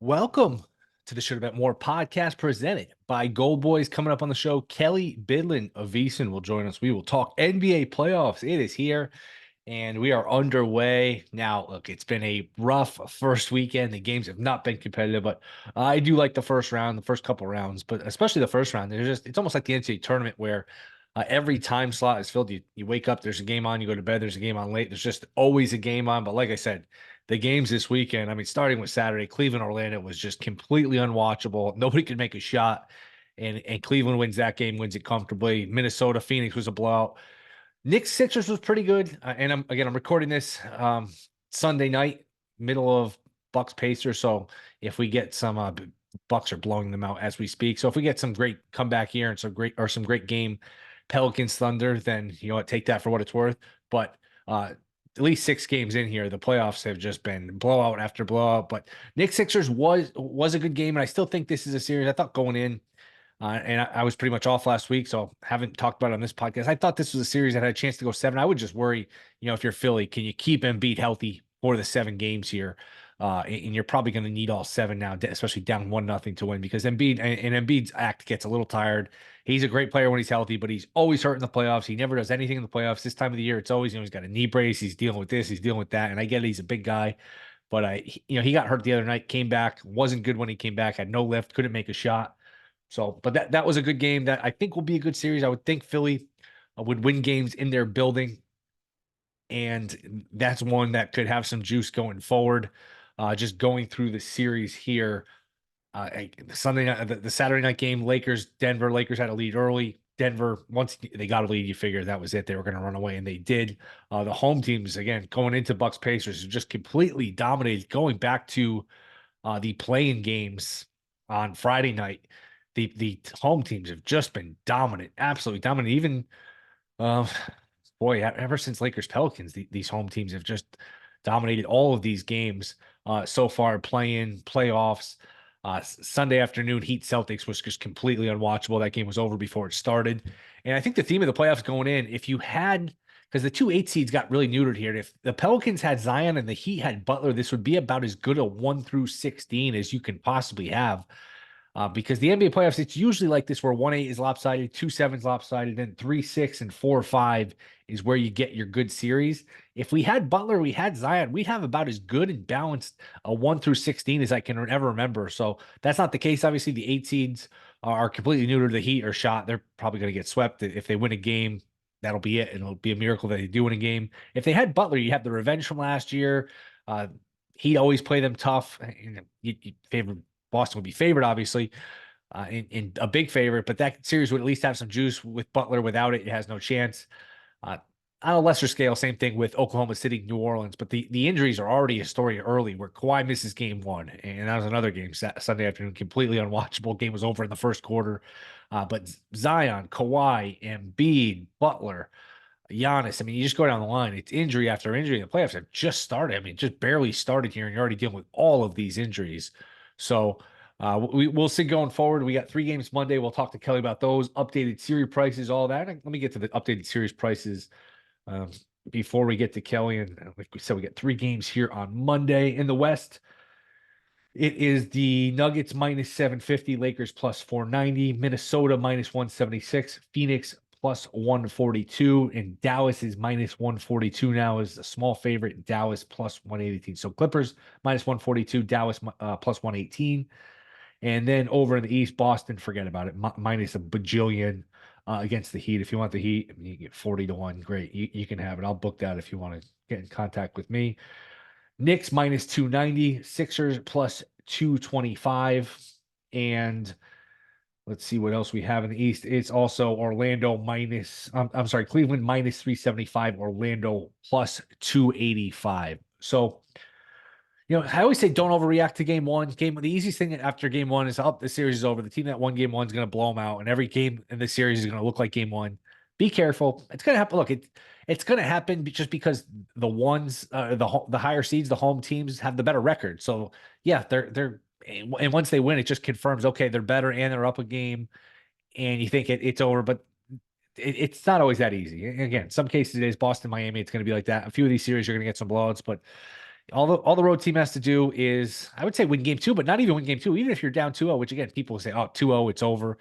Welcome to the Shoulda Bet More podcast presented by Gold Boys. Coming up on the show, Kelley Bydlon of VSiN will join us. We will talk NBA playoffs. It is here, and we are underway. Now, look, it's been a rough first weekend. The games have not been competitive, but I do like the first round, the first couple rounds, but especially the first round. It's almost like the NCAA tournament where every time slot is filled. You wake up, there's a game on, you go to bed, there's a game on late. There's just always a game on. But like I said, the games this weekend, I mean, starting with Saturday, Cleveland, Orlando was just completely unwatchable. Nobody could make a shot. And Cleveland wins that game, wins it comfortably. Minnesota, Phoenix was a blowout. Knicks Sixers was pretty good. And I'm recording this Sunday night, middle of Bucks Pacers. So if we get some Bucks are blowing them out as we speak. So if we get some great comeback here and some great game, Pelicans Thunder, then you know what, take that for what it's worth. But at least 6 games in here, the playoffs have just been blowout after blowout. But Knicks Sixers was a good game, and I still think this is a series. I thought going in, and I was pretty much off last week, so haven't talked about it on this podcast. I thought this was a series that had a chance to go 7. I would just worry, if you're Philly, can you keep Embiid healthy for the 7 games here? And you're probably going to need all 7 now, especially down 1-0 to win, because Embiid's act gets a little tired. He's a great player when he's healthy, but he's always hurt in the playoffs. He never does anything in the playoffs. This time of the year, it's always, he's got a knee brace. He's dealing with this. He's dealing with that. And I get it. He's a big guy, but he got hurt the other night, came back, wasn't good when he came back, had no lift, couldn't make a shot. So, but that was a good game that I think will be a good series. I would think Philly would win games in their building, and that's one that could have some juice going forward. Just going through the series here, the Sunday night, the Saturday night game, Denver. Lakers had a lead early. Denver, once they got a lead, you figure that was it. They were going to run away, and they did. The home teams, again, going into Bucks Pacers, just completely dominated. Going back to the playing games on Friday night, the home teams have just been dominant, absolutely dominant. Even uh, boy, ever since Lakers Pelicans, these home teams have just dominated all of these games so far. Playing playoffs. Sunday afternoon, Heat Celtics was just completely unwatchable. That game was over before it started. And I think the theme of the playoffs going in, if you had, because the 2 8 seeds got really neutered here. If the Pelicans had Zion and the Heat had Butler, this would be about as good a 1 through 16 as you can possibly have. Because the NBA playoffs, it's usually like this where 1-8 is lopsided, 2-7 is lopsided, and 3-6 and 4-5 is where you get your good series. If we had Butler, we had Zion, we'd have about as good and balanced a 1 through 16 as I can ever remember. So that's not the case. Obviously, the 8 seeds are completely new to the Heat or shot. They're probably going to get swept. If they win a game, that'll be it. And it'll be a miracle that they do win a game. If they had Butler, you have the revenge from last year. He'd always play them tough. You favor Boston would be favored, obviously, in a big favorite, but that series would at least have some juice. With Butler, without it, it has no chance. On a lesser scale, same thing with Oklahoma City, New Orleans, but the injuries are already a story early where Kawhi misses game 1, and that was another game Sunday afternoon, completely unwatchable. Game was over in the first quarter. But Zion, Kawhi, Embiid, Butler, Giannis, I mean, you just go down the line. It's injury after injury. The playoffs have just started. I mean, just barely started here, and you're already dealing with all of these injuries. So we'll see going forward. We got 3 games Monday. We'll talk to Kelley about those updated series prices, all that. Let me get to the updated series prices before we get to Kelley. And like we said, we got 3 games here on Monday. In the West, it is the Nuggets minus 750, Lakers plus 490, Minnesota minus 176, Phoenix plus 142, and Dallas is minus 142 now as a small favorite, Dallas plus 118. So Clippers minus 142, Dallas plus 118. And then over in the East, Boston, forget about it, minus a bajillion against the Heat. If you want the Heat, I mean, you get 40-1. Great. You can have it. I'll book that if you want to get in contact with me. Knicks minus 290, Sixers plus 225. And let's see what else we have in the East. It's also Orlando minus, I'm sorry, Cleveland minus 375, Orlando plus 285. So, I always say don't overreact to game 1. The easiest thing after game 1 is, the series is over. The team that won game 1 is going to blow them out, and every game in the series is going to look like game 1. Be careful. It's going to happen. Look, it's going to happen just because the higher seeds, the home teams have the better record. So yeah, and once they win, it just confirms, okay, they're better and they're up a game, and you think it's over, but it's not always that easy. Again, some cases it is. Boston, Miami, it's going to be like that. A few of these series you're going to get some blowouts, but All the road team has to do is, I would say, win game 2, but not even win game 2. Even if you're down 2-0, which again, people say, oh, 2-0, it's over.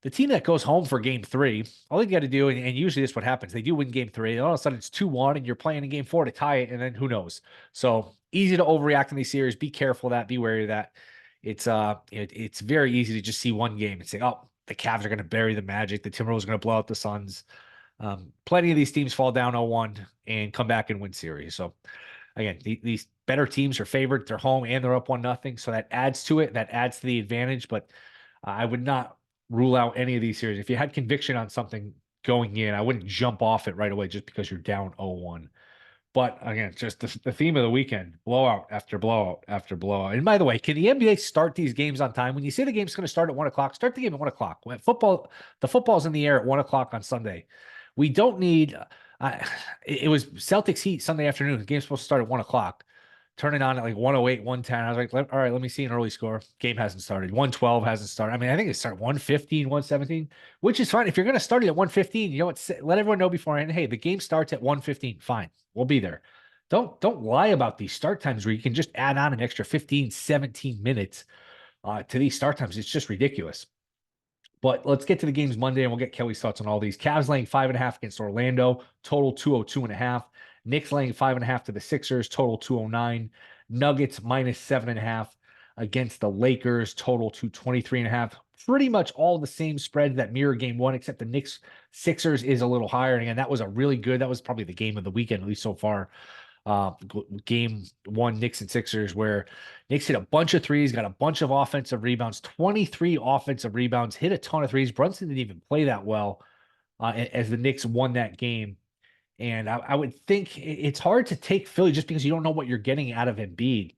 The team that goes home for game 3, all you got to do, and usually this is what happens. They do win game 3, and all of a sudden it's 2-1, and you're playing in game 4 to tie it, and then who knows? So easy to overreact in these series. Be careful of that. Be wary of that. It's very easy to just see one game and say, oh, the Cavs are going to bury the Magic. The Timberwolves are going to blow out the Suns. Plenty of these teams fall down 0-1 and come back and win series. So again, these better teams are favored. They're home and they're up 1-0. So that adds to it. That adds to the advantage. But I would not rule out any of these series. If you had conviction on something going in, I wouldn't jump off it right away just because you're down 0-1. But again, just the theme of the weekend, blowout after blowout after blowout. And by the way, can the NBA start these games on time? When you say the game's going to start at 1 o'clock, start the game at 1 o'clock. When the football's in the air at 1 o'clock on Sunday. We don't need. It was Celtics Heat Sunday afternoon. The game's supposed to start at 1 o'clock. Turning on at like 108, 110. I was like, all right, let me see an early score. Game hasn't started. 112 hasn't started. I mean, I think it started 115, 117, which is fine. If you're going to start it at 115, you know what? Let everyone know beforehand. Hey, the game starts at 115. Fine. We'll be there. Don't lie about these start times where you can just add on an extra 15, 17 minutes to these start times. It's just ridiculous. But let's get to the games Monday, and we'll get Kelly's thoughts on all these. Cavs laying 5.5 against Orlando, total 202.5. Knicks laying 5.5 to the Sixers, total 209. Nuggets minus 7.5 against the Lakers, total 223.5. Pretty much all the same spread that mirror game 1, except the Knicks Sixers is a little higher. And again, that was that was probably the game of the weekend, at least so far. Game 1, Knicks and Sixers, where Knicks hit a bunch of threes, got a bunch of offensive rebounds, 23 offensive rebounds, hit a ton of threes. Brunson didn't even play that well as the Knicks won that game. And I would think it's hard to take Philly just because you don't know what you're getting out of Embiid.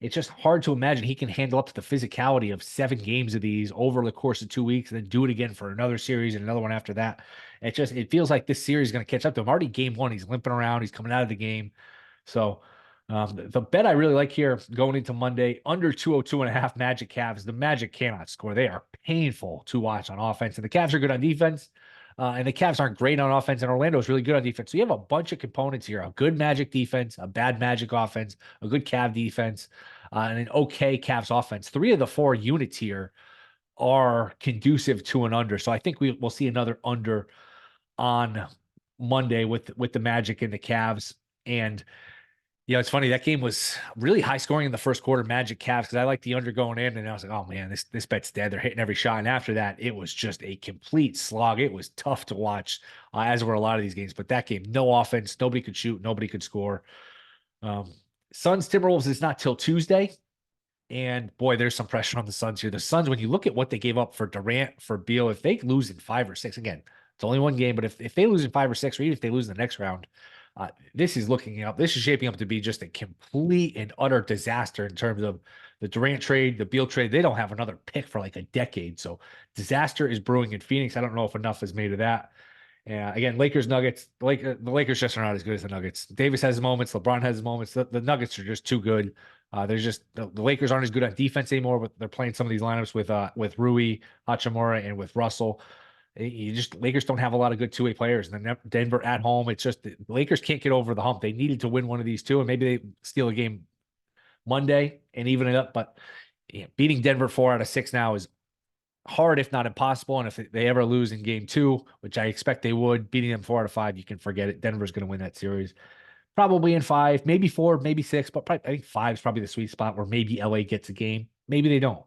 It's just hard to imagine he can handle up to the physicality of 7 games of these over the course of 2 weeks and then do it again for another series and another one after that. It feels like this series is going to catch up to him. Already game 1, he's limping around. He's coming out of the game. So the bet I really like here going into Monday, under 202.5 Magic Cavs. The Magic cannot score. They are painful to watch on offense. And the Cavs are good on defense. And the Cavs aren't great on offense, and Orlando is really good on defense. So you have a bunch of components here: a good Magic defense, a bad Magic offense, a good Cav defense, and an okay Cavs offense. 3 of the 4 units here are conducive to an under. So I think we'll see another under on Monday with the Magic and the Cavs. And it's funny, that game was really high scoring in the first quarter, Magic Cavs, because I like the under going in, and I was like, oh man, this bet's dead. They're hitting every shot. And after that, it was just a complete slog. It was tough to watch, as were a lot of these games. But that game, no offense, nobody could shoot, nobody could score. Suns Timberwolves is not till Tuesday. And boy, there's some pressure on the Suns here. The Suns, when you look at what they gave up for Durant, for Beal, if they lose in 5 or 6, again, it's only one game, but if they lose in 5 or 6, or even if they lose in the next round, this is shaping up to be just a complete and utter disaster in terms of the Durant trade, the Beal trade. They don't have another pick for like a decade. So disaster is brewing in Phoenix. I don't know if enough is made of that. Again, Lakers, Nuggets. The Lakers just are not as good as the Nuggets. Davis has his moments. LeBron has his moments. The Nuggets are just too good. The Lakers aren't as good on defense anymore, but they're playing some of these lineups with Rui, Hachimura, and with Russell. Lakers don't have a lot of good 2-way players. And then Denver at home, it's just the Lakers can't get over the hump. They needed to win one of these 2, and maybe they steal a game Monday and even it up. But beating Denver 4 out of 6 now is hard, if not impossible. And if they ever lose in game 2, which I expect they would, beating them 4 out of 5, you can forget it. Denver's going to win that series. Probably in 5, maybe 4, maybe 6, but I think 5 is probably the sweet spot where maybe LA gets a game. Maybe they don't.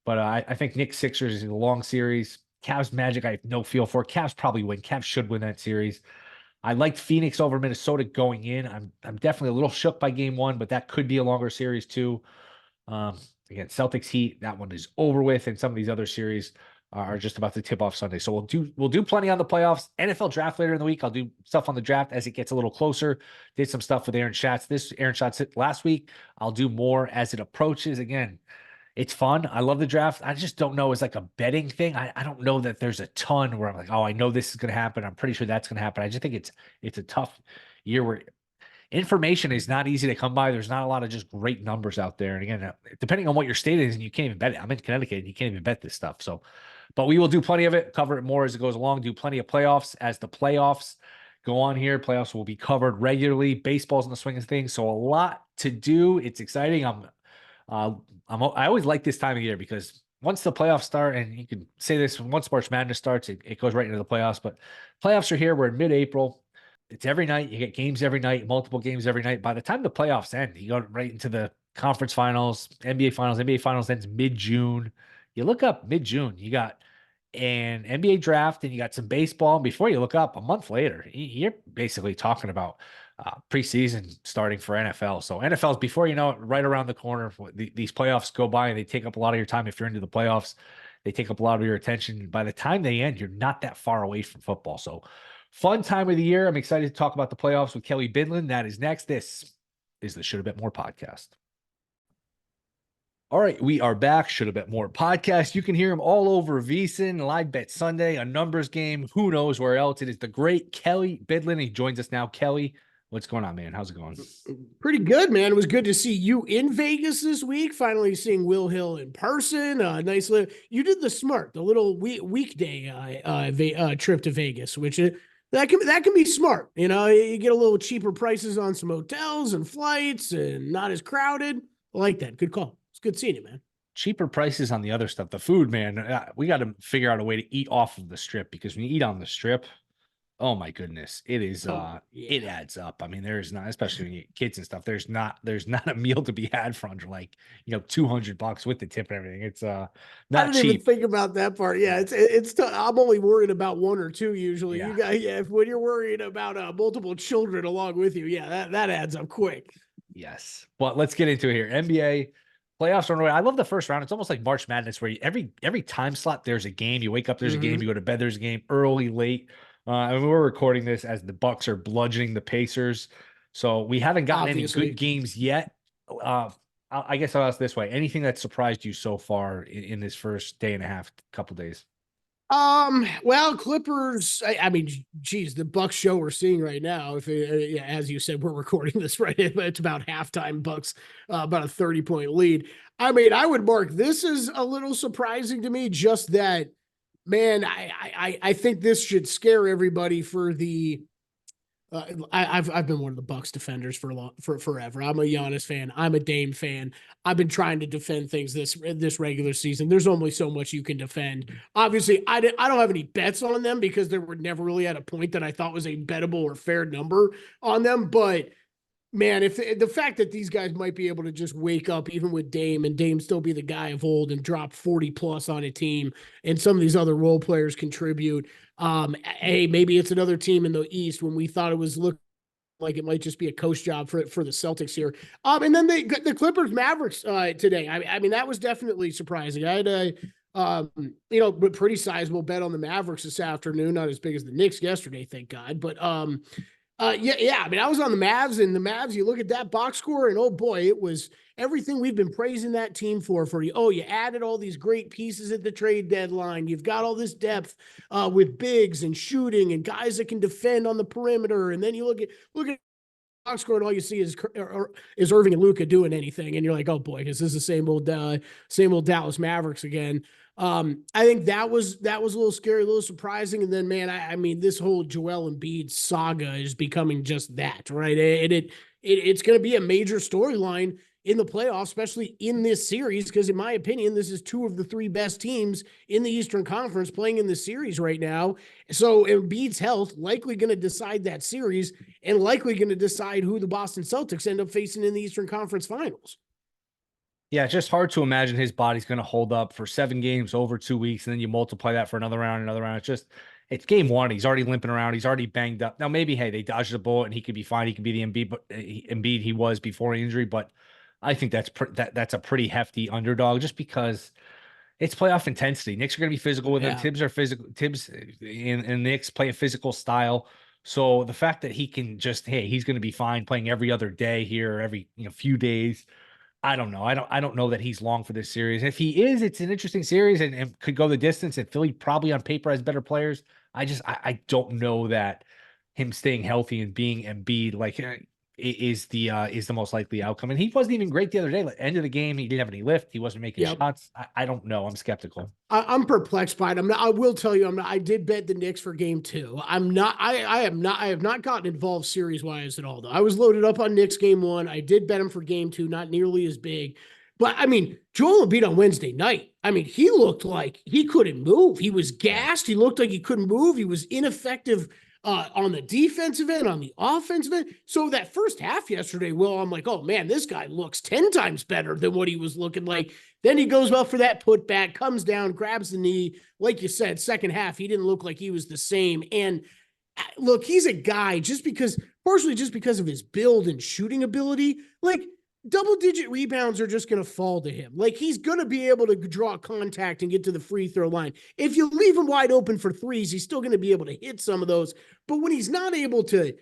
But I think Knicks Sixers is a long series. Cavs Magic, I have no feel for. Cavs probably win. Cavs should win that series. I liked Phoenix over Minnesota going in. I'm definitely a little shook by game 1, but that could be a longer series too. Again, Celtics Heat, that one is over with, and some of these other series are just about to tip off Sunday. So we'll do plenty on the playoffs. NFL draft later in the week. I'll do stuff on the draft as it gets a little closer. Did some stuff with Aaron Schatz. Aaron Schatz last week. I'll do more as it approaches. Again, it's fun. I love the draft. I just don't know as like a betting thing. I don't know that there's a ton where I'm like, oh, I know this is going to happen. I'm pretty sure that's going to happen. I just think it's a tough year where information is not easy to come by. There's not a lot of just great numbers out there. And again, depending on what your state is, and you can't even bet it. I'm in Connecticut and you can't even bet this stuff. So, but we will do plenty of it, cover it more as it goes along, do plenty of playoffs as the playoffs go on here. Playoffs will be covered regularly. Baseball's in the swing of things, so a lot to do. It's exciting. I always like this time of year because once the playoffs start, and you can say this, once March Madness starts, it goes right into the playoffs. But playoffs are here. We're in mid-April. It's every night. You get games every night, multiple games every night. By the time the playoffs end, you go right into the conference finals, NBA finals. NBA finals ends mid-June. You look up mid-June, you got an NBA draft and you got some baseball. Before you look up, a month later, you're basically talking about preseason starting for NFL. So NFL's, before you know it, right around the corner. These playoffs go by and they take up a lot of your time. If you're into the playoffs, they take up a lot of your attention. By the time they end, you're not that far away from football. So fun time of the year. I'm excited to talk about the playoffs with Kelley Bydlon. That is next. This is the Shoulda Bet More podcast. All right, we are back. Shoulda Bet More podcast. You can hear him all over VSiN, Live Bet Sunday, a numbers game. Who knows where else? It is the great Kelley Bydlon. He joins us now. Kelley, what's going on, man? How's it going? Pretty good, man. It was good to see you in Vegas this week. Finally seeing Will Hill in person. Nice. You did the little weekday trip to Vegas, which that can be smart. You know, you get a little cheaper prices on some hotels and flights, and not as crowded. I like that. Good call. It's good seeing you, man. Cheaper prices on the other stuff. The food, man. We got to figure out a way to eat off of the strip, because when you eat on the strip, oh my goodness, it is it adds up. I mean, there's not, especially when you get kids and stuff, there's not a meal to be had for under like, $200 with the tip and everything. It's not I didn't cheap. even think about that part. Yeah, it's I'm only worried about one or two usually. Yeah. You got when you're worried about multiple children along with you, that adds up quick. Yes. But let's get into it here. NBA playoffs are underway. I love the first round. It's almost like March Madness, where every time slot there's a game. You wake up, there's a game. You go to bed, there's a game. Early, late. And we're recording this as the Bucks are bludgeoning the Pacers, so we haven't gotten any good games yet. I guess I'll ask this way: anything that surprised you so far in this first day and a half, couple days? Well, Clippers. I mean, geez, the Bucks show we're seeing right now. As you said, we're recording this right. It's about halftime. Bucks about a 30-point lead. I mean, I would mark this as a little surprising to me. Just that. Man, I think this should scare everybody for the. I've been one of the Bucks defenders for forever. I'm a Giannis fan. I'm a Dame fan. I've been trying to defend things this regular season. There's only so much you can defend. Obviously, I don't have any bets on them because they were never really at a point that I thought was a bettable or fair number on them. But man, if the fact that these guys might be able to just wake up even with Dame, and Dame still be the guy of old and drop 40 plus on a team, and some of these other role players contribute. Hey, maybe it's another team in the East when we thought it was looking like it might just be a coach job for the Celtics here. And then the Clippers Mavericks today. I mean, that was definitely surprising. I had a pretty sizable bet on the Mavericks this afternoon. Not as big as the Knicks yesterday, thank God. But I mean, I was on the Mavs, and the Mavs, you look at that box score, and oh boy, it was everything we've been praising that team for you. Oh, you added all these great pieces at the trade deadline. You've got all this depth with bigs and shooting and guys that can defend on the perimeter. And then you look at box score, and all you see is Irving and Luka doing anything, and you're like, oh boy, this is the same old Dallas Mavericks again. I think that was a little scary, a little surprising. And then, man, I mean, this whole Joel Embiid saga is becoming just that, right? It's going to be a major storyline in the playoffs, especially in this series, because in my opinion, this is two of the three best teams in the Eastern Conference playing in this series right now. So Embiid's health likely going to decide that series, and likely going to decide who the Boston Celtics end up facing in the Eastern Conference Finals. Yeah, it's just hard to imagine his body's going to hold up for 7 games over 2 weeks, and then you multiply that for another round. It's game one. He's already limping around. He's already banged up. Now, maybe, hey, they dodged a bullet and he could be fine. He could be the Embiid he was before injury, but I think that's a pretty hefty underdog, just because it's playoff intensity. Knicks are going to be physical with him. Tibbs are physical. Tibbs and Knicks play a physical style. So the fact that he can he's going to be fine playing every other day here, every few days. I don't know. I don't know that he's long for this series. If he is, it's an interesting series and could go the distance. And Philly probably on paper has better players. I don't know that him staying healthy and being Embiid, like is the most likely outcome. And he wasn't even great the other day. Like, end of the game, he didn't have any lift. He wasn't making Yep. shots. I don't know. I'm skeptical. I'm perplexed by it. I will tell you, I did bet the Knicks for game 2. I have not gotten involved series wise at all, though. I was loaded up on Knicks game 1. I did bet him for game 2, not nearly as big. But I mean, Joel Embiid on Wednesday night, I mean, he looked like he couldn't move. He was gassed. He looked like he couldn't move. He was ineffective on the defensive end, on the offensive end. So that first half yesterday, I'm like, oh man, this guy looks 10 times better than what he was looking like. Then he goes well for that putback, comes down, grabs the knee. Like you said, second half, he didn't look like he was the same. And look, he's a guy partially just because of his build and shooting ability. Like, double-digit rebounds are just going to fall to him. Like, he's going to be able to draw contact and get to the free throw line. If you leave him wide open for threes, he's still going to be able to hit some of those. But when he's not able to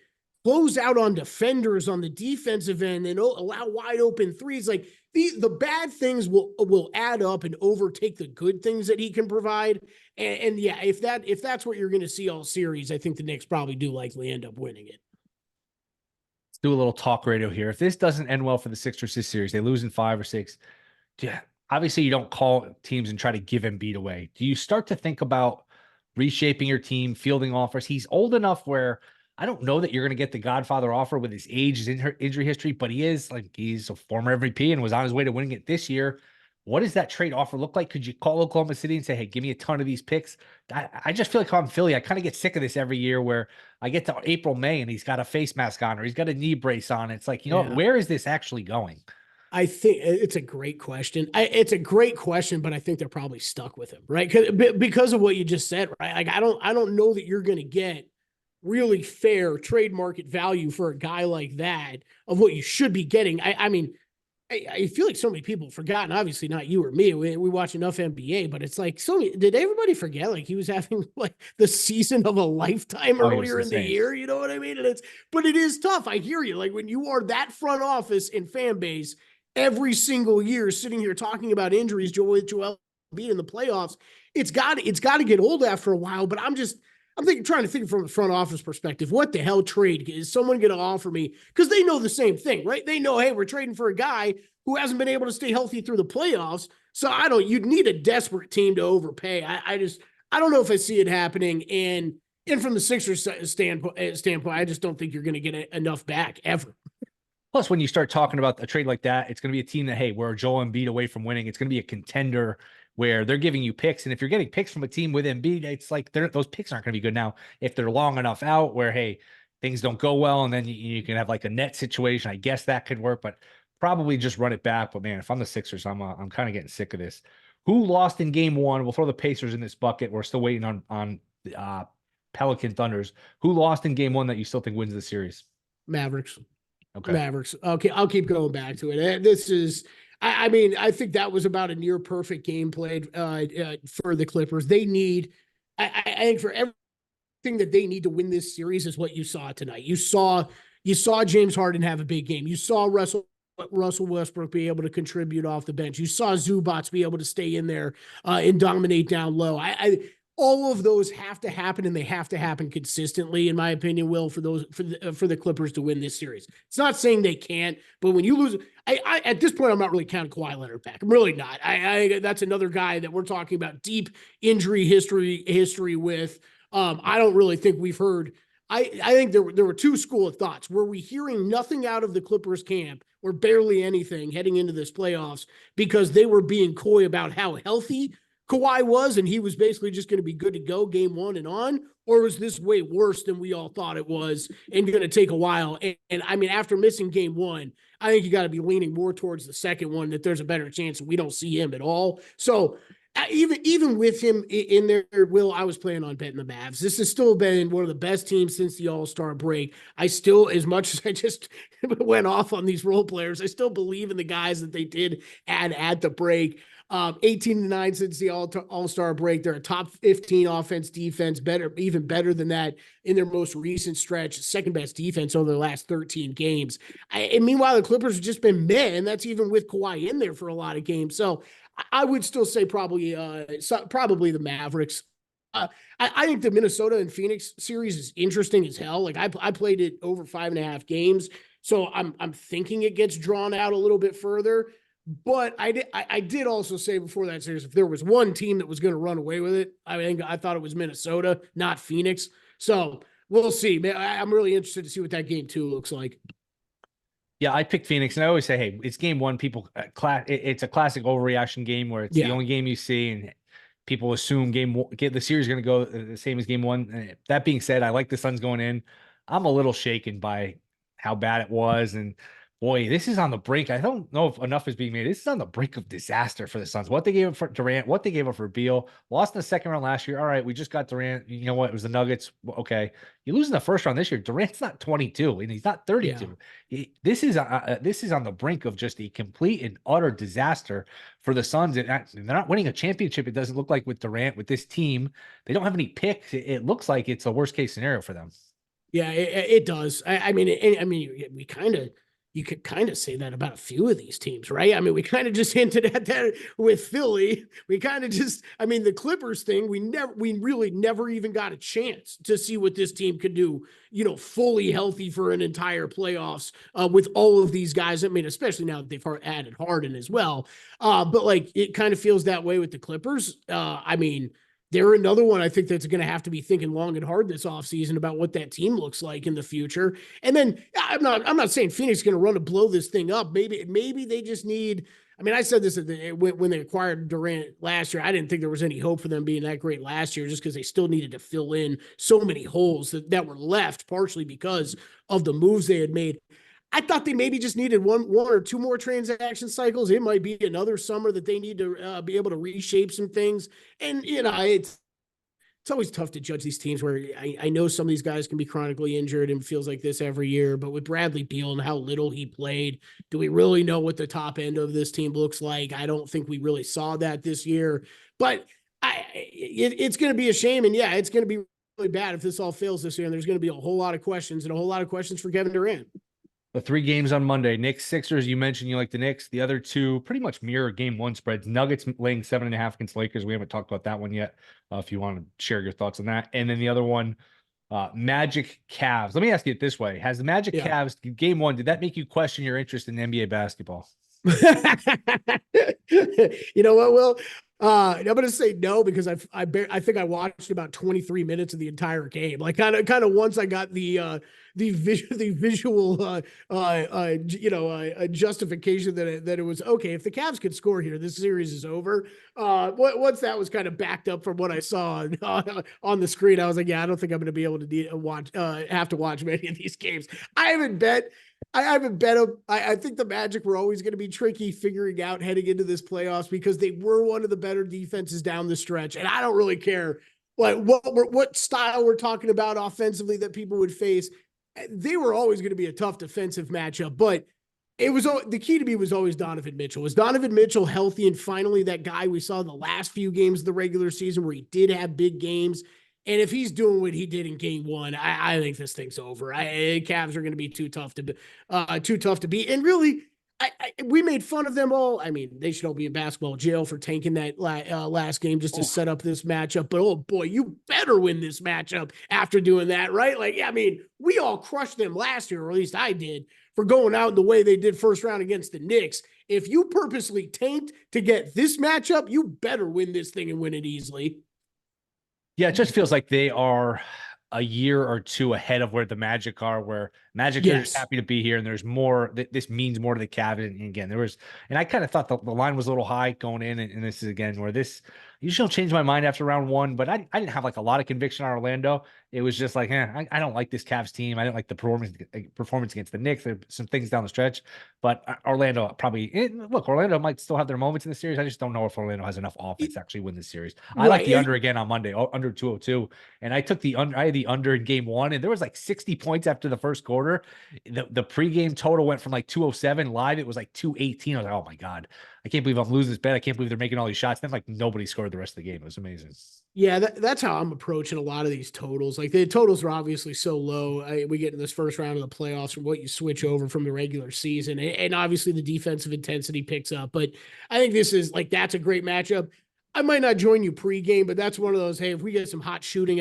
close out on defenders on the defensive end and allow wide open threes, like the bad things will add up and overtake the good things that he can provide. And yeah, if that's what you're going to see all series, I think the Knicks probably do likely end up winning it. Do a little talk radio here. If this doesn't end well for the Sixers this series, they lose in 5 or 6. Yeah, obviously you don't call teams and try to give Embiid away. Do you start to think about reshaping your team, fielding offers? He's old enough where I don't know that you're going to get the Godfather offer with his age, his injury history, but he's a former MVP and was on his way to winning it this year. What does that trade offer look like? Could you call Oklahoma City and say, hey, give me a ton of these picks? I just feel like I'm Philly. I kind of get sick of this every year where I get to April, May, and he's got a face mask on or he's got a knee brace on. It's like, what, where is this actually going? I think it's a great question. It's a great question, but I think they're probably stuck with him, right? Because of what you just said, right? Like, I don't know that you're going to get really fair trade market value for a guy like that of what you should be getting. I mean, I feel like so many people have forgotten, obviously not you or me. We watch enough NBA, but it's like, did everybody forget? Like, he was having like the season of a lifetime earlier in the year. You know what I mean? But it is tough. I hear you. Like, when you are that front office and fan base every single year sitting here talking about injuries, Joel Embiid in the playoffs, it's got to get old after a while. But I'm trying to think from a front office perspective, what the hell trade is someone going to offer me? Because they know the same thing, right? They know, hey, we're trading for a guy who hasn't been able to stay healthy through the playoffs. So you'd need a desperate team to overpay. I don't know if I see it happening. And from the Sixers standpoint, I just don't think you're going to get enough back ever. Plus, when you start talking about a trade like that, it's going to be a team that, hey, we're Joel Embiid away from winning. It's going to be a contender where they're giving you picks. And if you're getting picks from a team with Embiid, it's like those picks aren't going to be good now. If they're long enough out where, hey, things don't go well, and then you can have like a net situation, I guess that could work, but probably just run it back. But man, if I'm the Sixers, I'm kind of getting sick of this. Who lost in game 1? We'll throw the Pacers in this bucket. We're still waiting on Pelican Thunders. Who lost in game 1 that you still think wins the series? Mavericks. Okay. Mavericks. Okay, I'll keep going back to it. This is, I mean, I think that was about a near perfect game played for the Clippers. They need, I think for everything that they need to win this series is what you saw tonight. You saw James Harden have a big game. You saw Russell Westbrook be able to contribute off the bench. You saw Zubats be able to stay in there and dominate down low. All of those have to happen, and they have to happen consistently, in my opinion, Will, for the Clippers to win this series. It's not saying they can't, but when you lose, I at this point, I'm not really counting Kawhi Leonard back. I'm really not. That's another guy that we're talking about deep injury history with. I don't really think we've heard. I think there were two school of thoughts. Were we hearing nothing out of the Clippers camp or barely anything heading into this playoffs because they were being coy about how healthy Kawhi was, and he was basically just going to be good to go game 1 and on? Or was this way worse than we all thought it was and going to take a while? And I mean, after missing game 1, I think you got to be leaning more towards the second one, that there's a better chance we don't see him at all. So even with him in there, Will, I was planning on betting the Mavs. This has still been one of the best teams since the All-Star break. I still, as much as I just went off on these role players, I still believe in the guys that they did add at the break. 18-9 since the All-Star break. They're a top 15 offense, defense, even better than that in their most recent stretch. Second best defense over the last 13 games. And meanwhile, the Clippers have just been meh, and that's even with Kawhi in there for a lot of games. So I would still say probably the Mavericks. I think the Minnesota and Phoenix series is interesting as hell. Like, I played it over 5.5 games. So I'm thinking it gets drawn out a little bit further. But I did also say before that series, if there was one team that was going to run away with it, I thought it was Minnesota, not Phoenix. So we'll see. I'm really interested to see what that game 2 looks like. Yeah, I picked Phoenix, and I always say, hey, it's game one. People, it's a classic overreaction game where it's the Yeah. only game you see, and people assume the series is going to go the same as game one. That being said, I like the Suns going in. I'm a little shaken by how bad it was, and boy, this is on the brink. I don't know if enough is being made. This is on the brink of disaster for the Suns. What they gave up for Durant, what they gave up for Beal, lost in the second round last year. All right, we just got Durant. You know what? It was the Nuggets. Okay, you lose in the first round this year. Durant's not 22, and he's not 32. Yeah. This is on the brink of just a complete and utter disaster for the Suns, and they're not winning a championship. It doesn't look like with Durant, with this team. They don't have any picks. It looks like it's a worst case scenario for them. Yeah, it does. I mean, we kind of, you could kind of say that about a few of these teams, right? I mean, we kind of just hinted at that with Philly. We kind of just, I mean, the Clippers thing, we really never even got a chance to see what this team could do, fully healthy for an entire playoffs with all of these guys. I mean, especially now that they've added Harden as well. But like, it kind of feels that way with the Clippers. I mean, they're another one I think that's going to have to be thinking long and hard this offseason about what that team looks like in the future. And then I'm not saying Phoenix is going to run to blow this thing up. Maybe they just need. I mean, I said this when they acquired Durant last year. I didn't think there was any hope for them being that great last year, just because they still needed to fill in so many holes that were left, partially because of the moves they had made. I thought they maybe just needed one or two more transaction cycles. It might be another summer that they need to be able to reshape some things. And, it's always tough to judge these teams where I know some of these guys can be chronically injured and feels like this every year. But with Bradley Beal and how little he played, do we really know what the top end of this team looks like? I don't think we really saw that this year. But it's going to be a shame. And, yeah, it's going to be really bad if this all fails this year. And there's going to be a whole lot of questions for Kevin Durant. The 3 games on Monday, Knicks, Sixers. You mentioned you like the Knicks. The other 2 pretty much mirror game 1 spreads. Nuggets laying 7.5 against Lakers. We haven't talked about that one yet. If you want to share your thoughts on that, and then the other one, Magic Cavs. Let me ask you it this way: has the Magic Cavs game 1? Did that make you question your interest in NBA basketball? You know what, Will? I'm going to say no, because I think I watched about 23 minutes of the entire game. Like kind of once I got the visual justification that it was okay. If the Cavs could score here, this series is over. Once that was kind of backed up from what I saw on the screen, I was like, yeah, I don't think I'm going to be able to have to watch many of these games. I haven't bet them. I think the Magic were always going to be tricky figuring out heading into this playoffs, because they were one of the better defenses down the stretch. And I don't really care what style we're talking about offensively that people would face. They were always going to be a tough defensive matchup, but it was the key to me was always Donovan Mitchell. Was Donovan Mitchell healthy and finally that guy we saw in the last few games of the regular season where he did have big games? And if he's doing what he did in game 1, I think this thing's over. Cavs are going to be too tough to beat. And really, we made fun of them all. I mean, they should all be in basketball jail for tanking that last game just to set up this matchup. But oh boy, you better win this matchup after doing that, right? Like, I mean, we all crushed them last year, or at least I did, for going out the way they did first round against the Knicks. If you purposely tanked to get this matchup, you better win this thing and win it easily. Yeah, it just feels like they are a year or 2 ahead of where the Magic are, where Magic are just happy to be here. And there's more, this means more to the Cavs. And again, and I kind of thought the line was a little high going in. And this is again where this usually don't change my mind after round 1, but I didn't have like a lot of conviction on Orlando. It was just like, I don't like this Cavs team. I didn't like the performance against the Knicks. There's some things down the stretch, but Orlando Orlando might still have their moments in the series. I just don't know if Orlando has enough offense to actually win the series. I like the under again on Monday, under 202. And I took I had the under in game 1, and there was like 60 points after the first quarter. The pregame total went from like 207 live. It was like 218. I was like, oh my God, I can't believe I'm losing this bet. I can't believe they're making all these shots. Then like nobody scored the rest of the game. It was amazing. Yeah, that's how I'm approaching a lot of these totals. Like the totals are obviously so low. We get in this first round of the playoffs from what you switch over from the regular season. And, obviously the defensive intensity picks up. But I think this is like, that's a great matchup. I might not join you pregame, but that's one of those. Hey, if we get some hot shooting,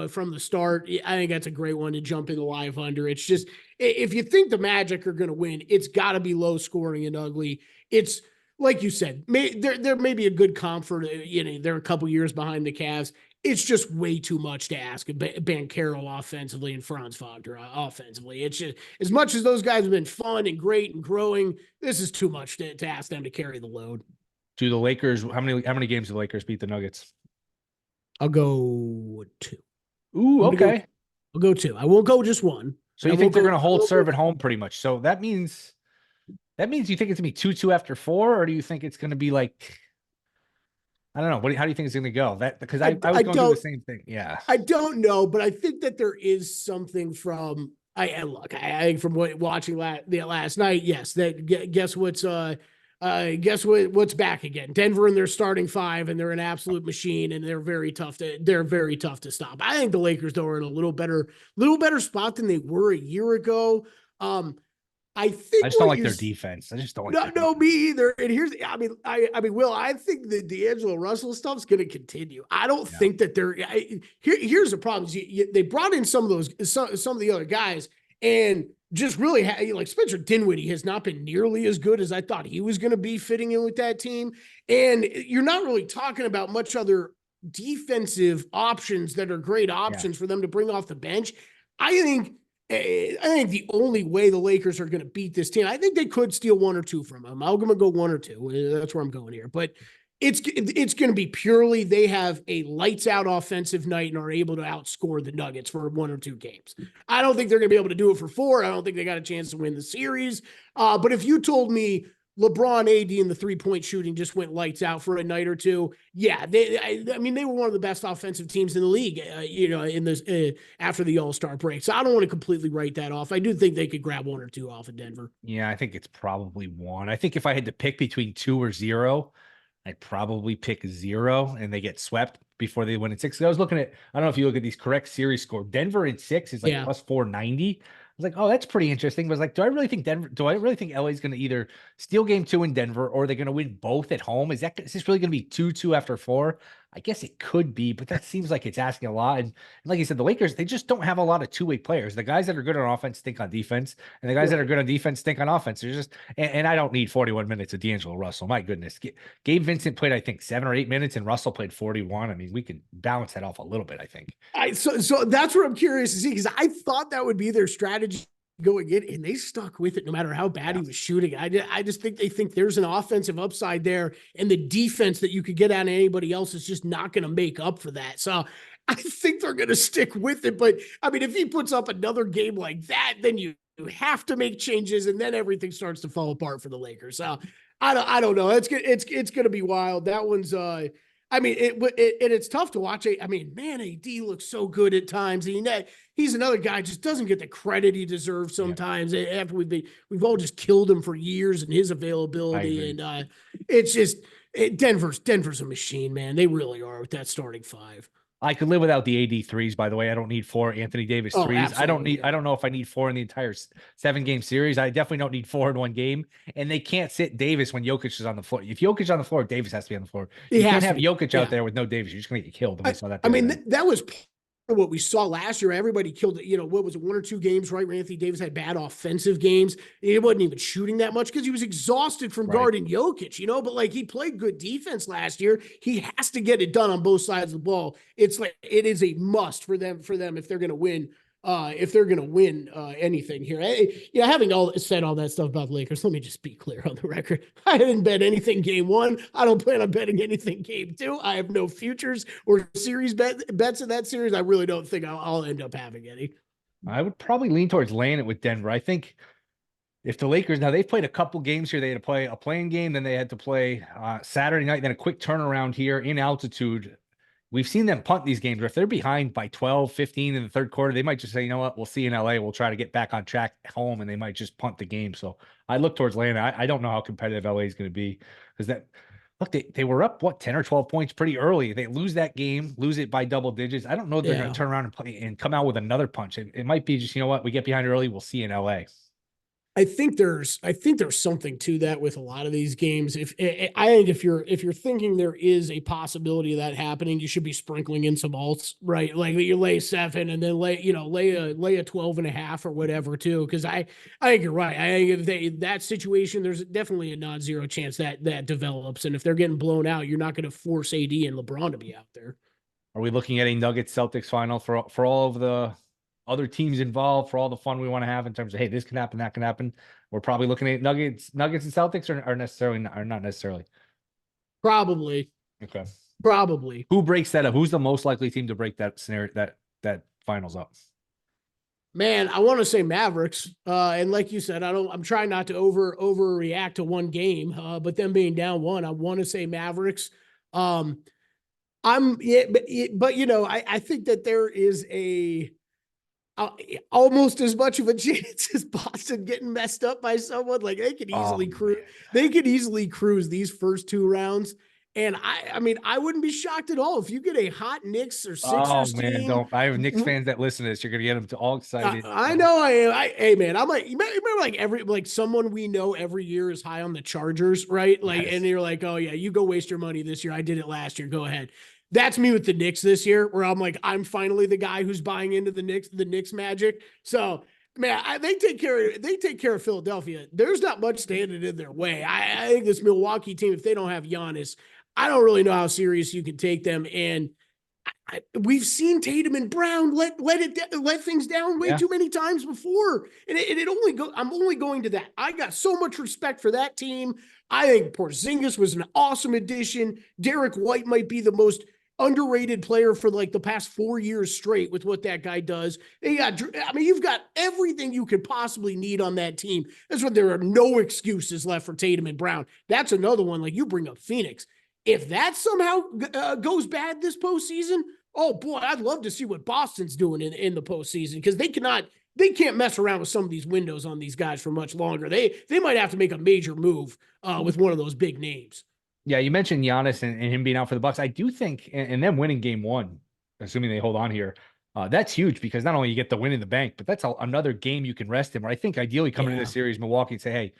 from the start, I think that's a great one to jump in the live under. It's just if you think the Magic are going to win, it's got to be low scoring and ugly. It's like you said, there may be a good comp for they're a couple years behind the Cavs. It's just way too much to ask of Banchero offensively and Franz Wagner offensively. It's just as much as those guys have been fun and great and growing. This is too much to ask them to carry the load. Do the Lakers, how many games do the Lakers beat the Nuggets? I'll go 2. Ooh, okay. I'll go 2. I won't go just 1. So you think they're going to hold serve at home pretty much? So that means you think it's going to be 2-2 after 4, or do you think it's going to be like, I don't know. How do you think it's going to go? Because I was going through the same thing. Yeah. I don't know, but I think that there is something from I think from watching last night. Yes, that guess what's back again? Denver and their starting 5, and they're an absolute machine, and they're very tough to stop. I think the Lakers though are in a little better spot than they were a year ago. I just don't like their defense. I just don't like. No, me either. And Will, I think the D'Angelo Russell stuff's going to continue. I don't think that they're. Here's the problem: they brought in some of the other guys, and just really like Spencer Dinwiddie has not been nearly as good as I thought he was going to be fitting in with that team. And you're not really talking about much other defensive options that are great options for them to bring off the bench. I think the only way the Lakers are going to beat this team, I think they could steal 1 or 2 from them. I'm going to go 1 or 2. That's where I'm going here. But it's going to be purely they have a lights out offensive night and are able to outscore the Nuggets for 1 or 2 games. I don't think they're going to be able to do it for 4. I don't think they got a chance to win the series. But if you told me LeBron, AD, and the 3-point shooting just went lights out for a night or 2. Yeah, they were one of the best offensive teams in the league, in this after the All-Star break. So I don't want to completely write that off. I do think they could grab 1 or 2 off of Denver. Yeah, I think it's probably 1. I think if I had to pick between 2 or 0, I'd probably pick 0, and they get swept before they win in 6. I was looking at, I don't know if you look at these correct series score. Denver in 6 is like plus 490. I was like, oh, that's pretty interesting. But I was like, do I really think LA is going to either steal game 2 in Denver, or they're going to win both at home? Is this really going to be 2-2 after 4? I guess it could be, but that seems like it's asking a lot. And like you said, the Lakers, they just don't have a lot of two-way players. The guys that are good on offense think on defense, and the guys that are good on defense think on offense. They're just, and I don't need 41 minutes of D'Angelo Russell. My goodness. Gabe Vincent played, I think, 7 or 8 minutes, and Russell played 41. I mean, we can balance that off a little bit, I think. So that's what I'm curious to see, because I thought that would be their strategy going in, and they stuck with it no matter how bad he was shooting. I just think they think there's an offensive upside there, and the defense that you could get out of anybody else is just not going to make up for that. So I think they're going to stick with it. But I mean, if he puts up another game like that, then you have to make changes, and then everything starts to fall apart for the Lakers. So I don't know. It's going to be wild. That one's it's tough to watch. I mean, man, AD looks so good at times. He's another guy just doesn't get the credit he deserves sometimes. After we've all just killed him for years and his availability, and it's just Denver's a machine, man. They really are with that starting 5. I could live without the AD threes, by the way. I don't need 4 Anthony Davis threes. I don't know if I need 4 in the entire 7-game series. I definitely don't need 4 in one game. And they can't sit Davis when Jokic is on the floor. If Jokic is on the floor, Davis has to be on the floor. You can't have Jokic out there with no Davis. You're just going to get killed. I saw that. That was what we saw last year. Everybody killed it. What was it, 1 or 2 games, right? Where Anthony Davis had bad offensive games. He wasn't even shooting that much because he was exhausted from guarding Jokic, but like he played good defense last year. He has to get it done on both sides of the ball. It's like, it is a must for them if they're going to win. Anything here. Having said all that stuff about the Lakers, let me just be clear on the record. I didn't bet anything game 1. I don't plan on betting anything game 2. I have no futures or series bets in that series. I really don't think I'll end up having any. I would probably lean towards laying it with Denver. I think if the Lakers, now they've played a couple games here, they had to play a playing game, then they had to play Saturday night, then a quick turnaround here in altitude. We've seen them punt these games. Or if they're behind by 12, 15 in the third quarter, they might just say, you know what, we'll see in LA. We'll try to get back on track at home, and they might just punt the game. So I look towards Atlanta. I don't know how competitive LA is going to be, because they were up, 10 or 12 points pretty early. They lose that game, lose it by double digits. I don't know if they're going to turn around and play and come out with another punch. It might be just, you know what, we get behind early, we'll see in LA. I think there's something to that with a lot of these games. I think if you're thinking there is a possibility of that happening, you should be sprinkling in some alts, right? Like you lay 7 and then lay a 12.5 or whatever too. Because I think you're right. I think if that situation, there's definitely a non-zero chance that develops. And if they're getting blown out, you're not going to force AD and LeBron to be out there. Are we looking at a Nuggets Celtics final for all of the other teams involved, for all the fun we want to have in terms of, hey, this can happen, that can happen? We're probably looking at Nuggets and Celtics are necessarily are not necessarily. Probably. Okay. Probably. Who breaks that up? Who's the most likely team to break that scenario, that finals up? Man, I want to say Mavericks. And like you said, I'm trying not to overreact to one game. But them being down one, I want to say Mavericks. But I think that there is almost as much of a chance as Boston getting messed up by someone. Like they could easily cruise. They could easily cruise these first 2 rounds. And I mean, I wouldn't be shocked at all if you get a hot Knicks or Sixers team. Don't. I have Knicks fans that listen to this. You're gonna get them all excited. I know I am. Hey man, I'm like, you remember like someone we know every year is high on the Chargers, right? Like, yes. And you're like, oh yeah, you go waste your money this year. I did it last year. Go ahead. That's me with the Knicks this year, where I'm like, I'm finally the guy who's buying into the Knicks magic. So man, they take care of Philadelphia. There's not much standing in their way. I think this Milwaukee team, if they don't have Giannis, I don't really know how serious you can take them. And we've seen Tatum and Brown let things down way too many times before, and I'm only going to that. I got so much respect for that team. I think Porzingis was an awesome addition. Derek White might be the most underrated player for like the past 4 years straight with what that guy does. You've got everything you could possibly need on that team. That's when there are no excuses left for Tatum and Brown. That's another one. Like you bring up Phoenix. If that somehow goes bad this postseason, oh boy, I'd love to see what Boston's doing in the postseason, because they can't mess around with some of these windows on these guys for much longer. They might have to make a major move with one of those big names. Yeah, you mentioned Giannis and him being out for the Bucks. I do think, and them winning game 1, assuming they hold on here, that's huge, because not only you get the win in the bank, but that's another game you can rest him. Where I think ideally coming into this series, Milwaukee and say, hey,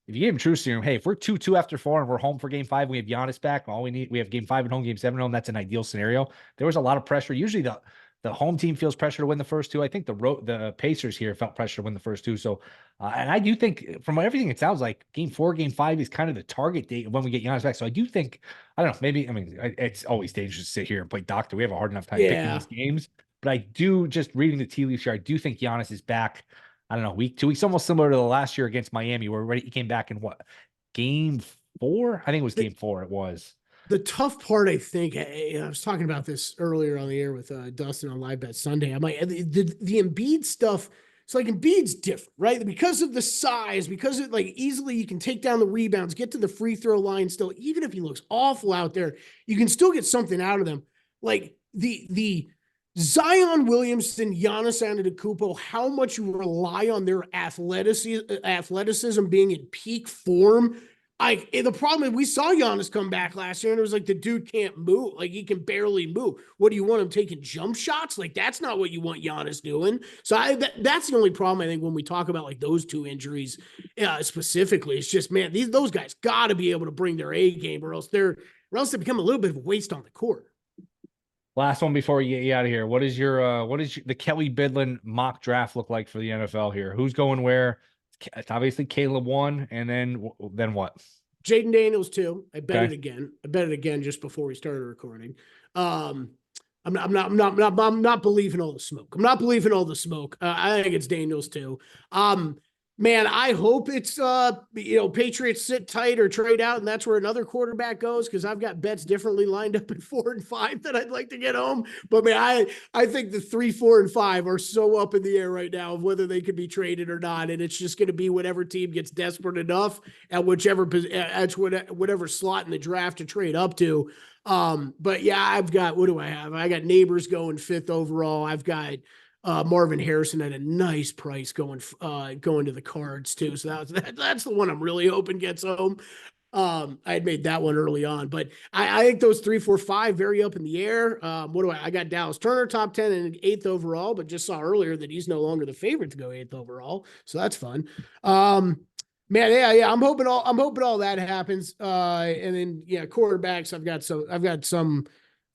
if you give him true serum, hey, if we're 2-2 after 4 and we're home for game 5, we have Giannis back. All we need, we have game 5 at home, game 7 at home. That's an ideal scenario. There was a lot of pressure. Usually the home team feels pressure to win the first 2. I think the Pacers here felt pressure to win the first 2. So, and I do think from everything it sounds like game 4, game 5 is kind of the target date when we get Giannis back. So I do think, I don't know, maybe, I mean, it's always dangerous to sit here and play doctor. We have a hard enough time picking these games, but I do, just reading the tea leaves here, I do think Giannis is back. I don't know, week 2 weeks, almost similar to the last year against Miami, where he came back in what, game 4? I think it was game 4. It was. The tough part, I think, I was talking about this earlier on the air with Dustin on Live Bet Sunday. I'm like, the Embiid stuff, it's like Embiid's different, right? Because of the size, because it like easily you can take down the rebounds, get to the free throw line still. Even if he looks awful out there, you can still get something out of them. Like the Zion Williamson, Giannis Antetokounmpo, how much you rely on their athleticism being in peak form. The problem is we saw Giannis come back last year and it was like the dude can't move. Like he can barely move. What do you want him taking jump shots? Like that's not what you want Giannis doing. So that's the only problem I think when we talk about like those 2 injuries specifically. It's just, man, those guys got to be able to bring their A game, or else they become a little bit of a waste on the court. Last one before we get you out of here. What is the Kelley Bydlon mock draft look like for the NFL here? Who's going where? It's obviously Caleb 1, and then what? Jaden Daniels 2. I bet it again. I bet it again just before we started recording. I'm not believing all the smoke. I'm not believing all the smoke. I think it's Daniels 2. Man, I hope it's Patriots sit tight or trade out, and that's where another quarterback goes, because I've got bets differently lined up at 4 and 5 that I'd like to get home. But man, I think the 3, 4, and 5 are so up in the air right now of whether they could be traded or not, and it's just going to be whatever team gets desperate enough at whatever slot in the draft to trade up to. But yeah, I've got, what do I have? I got Neighbors going 5th overall. I've got Marvin Harrison at a nice price going to the Cards too. So that's the one I'm really hoping gets home. I had made that one early on, but I think those 3, 4, 5 very up in the air. What do I got? Dallas Turner top 10 and 8th overall, but just saw earlier that he's no longer the favorite to go 8th overall, so that's fun. Man, yeah, I'm hoping all that happens. And then quarterbacks, I've got some,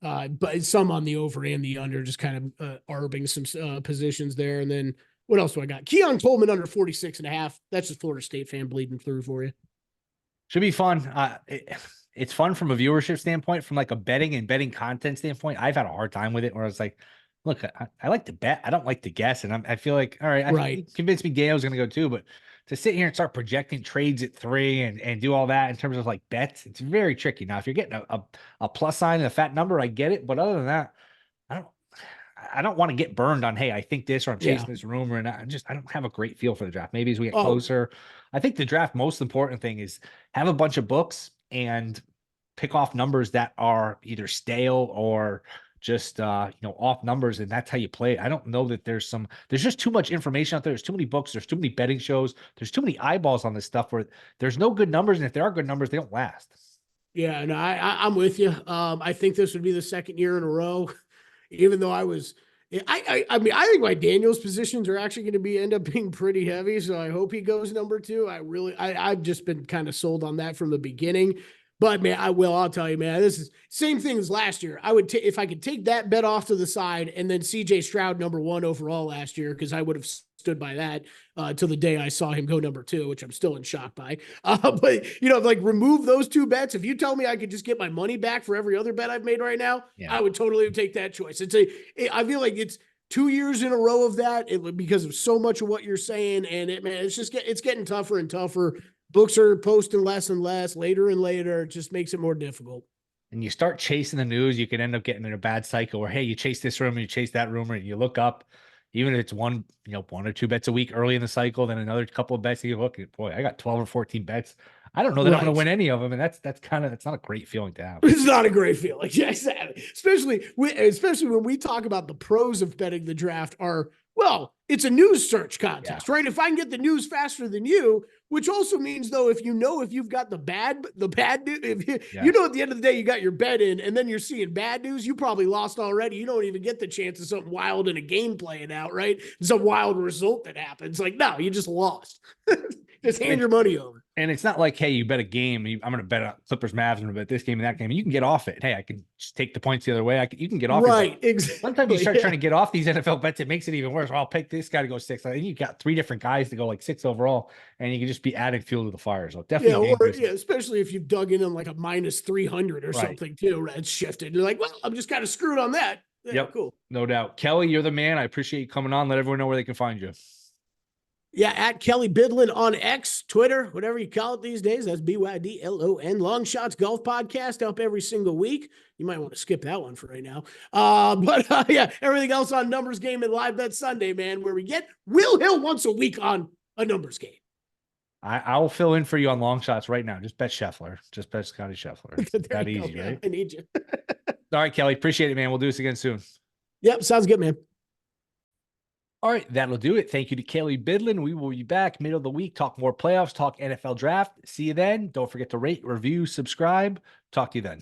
but some on the over and the under, just kind of arbing some positions there. And then what else do I got? Keon Coleman under 46.5. That's just Florida State fan bleeding through for you. Should be fun. It's fun from a viewership standpoint, from like a betting content standpoint. I've had a hard time with it where it's like, look, I like to bet. I don't like to guess. And I feel like, all right, Right. convinced me Gayo's going to go too, but to sit here and start projecting trades at 3 and do all that in terms of like bets, it's very tricky. Now, if you're getting a plus sign and a fat number, I get it. But other than that, I don't I don't want to get burned on, hey, I think this, or I'm chasing this rumor, and I don't have a great feel for the draft. Maybe as we get closer, I think the draft, most important thing is have a bunch of books and pick off numbers that are either stale or just off numbers, and that's how you play it. I don't know that there's just too much information out there. There's too many books, there's too many betting shows, there's too many eyeballs on this stuff where there's no good numbers, and if there are good numbers, they don't last. Yeah, no, I'm with you. I think this would be the second year in a row, even though I mean, I think my Daniels positions are actually going to end up being pretty heavy. So I hope he goes number 2. I've just been kind of sold on that from the beginning. But man, I'll tell you, man, this is same thing as last year. I would if I could take that bet off to the side, and then CJ Stroud number 1 overall last year, because I would have stood by that till the day I saw him go number 2, which I'm still in shock by. But like remove those 2 bets. If you tell me I could just get my money back for every other bet I've made right now, I would totally take that choice. I feel like it's 2 years in a row of that because of so much of what you're saying, and it's getting tougher and tougher. Books are posting less and less, later and later. It just makes it more difficult. And you start chasing the news, you can end up getting in a bad cycle where, hey, you chase this rumor, you chase that rumor, and you look up, even if it's one or 2 bets a week early in the cycle, then another couple of bets, you look, boy, I got 12 or 14 bets. I don't know that I'm going to win any of them. And that's not a great feeling to have. It's not a great feeling. Yeah, exactly. Especially when we talk about the pros of betting the draft are, well, it's a news search contest, right? If I can get the news faster than you, which also means though, if you've got the bad news, if at the end of the day you got your bet in, and then you're seeing bad news, you probably lost already. You don't even get the chance of something wild in a game playing out, right? Some wild result that happens. Like, no, you just lost. Just hand your money over. And it's not like, hey, you bet a game. I'm going to bet a Clippers Mavs. I'm going to bet this game and that game. And you can get off it. Hey, I can just take the points the other way. You can get off right, it. Exactly. Sometimes you start trying to get off these NFL bets. It makes it even worse. Well, I'll pick this guy to go 6. And you got 3 different guys to go like 6 overall. And you can just be adding fuel to the fire. So definitely. Especially if you've dug in on like a minus 300 or something too. It's shifted. You're like, well, I'm just kind of screwed on that. Yeah, cool. No doubt. Kelly, you're the man. I appreciate you coming on. Let everyone know where they can find you. Yeah, at Kelley Bydlon on X, Twitter, whatever you call it these days. That's BYDLON. Long Shots Golf Podcast up every single week. You might want to skip that one for right now. But everything else on Numbers Game and Live Bet Sunday, man, where we get Will Hill once a week on a numbers game. I will fill in for you on long shots right now. Just bet Scheffler. Just bet Scotty Scheffler. It's that easy, right? I need you. All right, Kelly. Appreciate it, man. We'll do this again soon. Yep. Sounds good, man. All right, that'll do it. Thank you to Kelley Bydlon. We will be back middle of the week, talk more playoffs, talk NFL draft. See you then. Don't forget to rate, review, subscribe. Talk to you then.